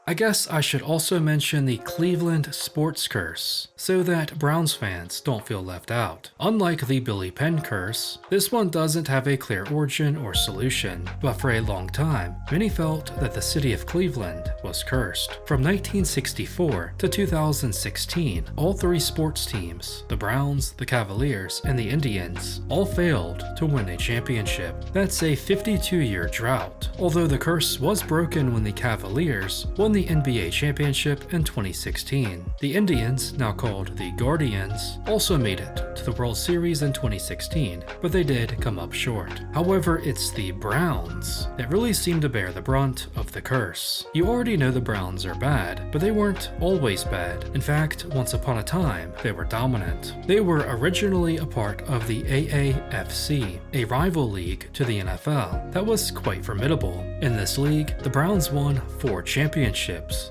I guess I should also mention the Cleveland sports curse, so that Browns fans don't feel left out. Unlike the Billy Penn curse, this one doesn't have a clear origin or solution, but for a long time, many felt that the city of Cleveland was cursed. From 1964 to 2016, all three sports teams, the Browns, the Cavaliers, and the Indians, all failed to win a championship. That's a 52-year drought, although the curse was broken when the Cavaliers won the NBA championship in 2016. The Indians, now called the Guardians, also made it to the World Series in 2016, but they did come up short. However, it's the Browns that really seem to bear the brunt of the curse. You already know the Browns are bad, but they weren't always bad. In fact, once upon a time, they were dominant. They were originally a part of the AAFC, a rival league to the NFL that was quite formidable. In this league, the Browns won 4 championships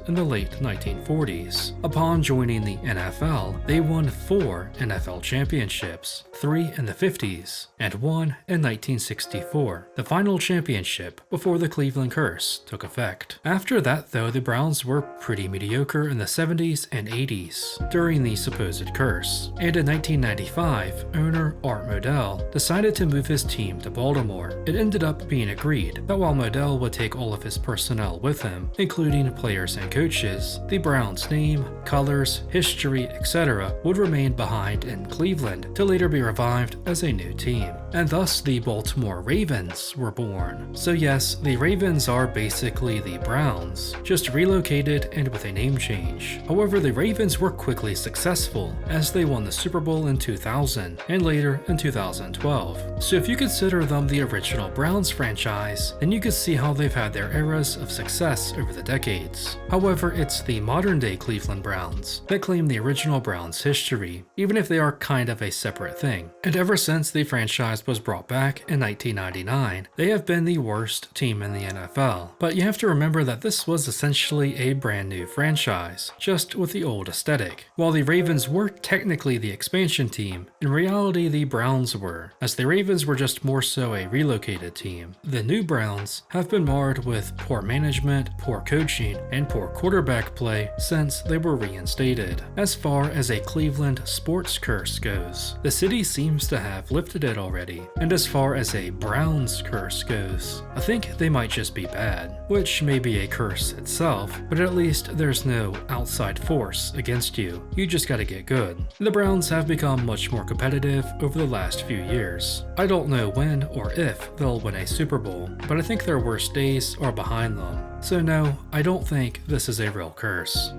in the late 1940s. Upon joining the NFL, they won 4 NFL championships, 3 in the 50s, and 1 in 1964, the final championship before the Cleveland curse took effect. After that though, the Browns were pretty mediocre in the 70s and 80s during the supposed curse, and in 1995, owner Art Modell decided to move his team to Baltimore. It ended up being agreed that while Modell would take all of his personnel with him, including players and coaches, the Browns' name, colors, history, etc. would remain behind in Cleveland to later be revived as a new team. And thus the Baltimore Ravens were born. So yes, the Ravens are basically the Browns, just relocated and with a name change. However, the Ravens were quickly successful as they won the Super Bowl in 2000 and later in 2012. So if you consider them the original Browns franchise, then you could see how they've had their eras of success over the decades. However, it's the modern day Cleveland Browns that claim the original Browns history, even if they are kind of a separate thing. And ever since the franchise was brought back in 1999, they have been the worst team in the NFL. But you have to remember that this was essentially a brand new franchise, just with the old aesthetic. While the Ravens were technically the expansion team, in reality the Browns were, as the Ravens were just more so a relocated team. The new Browns have been marred with poor management, poor coaching, and poor quarterback play since they were reinstated. As far as a Cleveland sports curse goes, the city seems to have lifted it already. And as far as a Browns curse goes, I think they might just be bad, which may be a curse itself, but at least there's no outside force against you. You just gotta get good. The Browns have become much more competitive over the last few years. I don't know when or if they'll win a Super Bowl, but I think their worst days are behind them. So no, I don't think this is a real curse.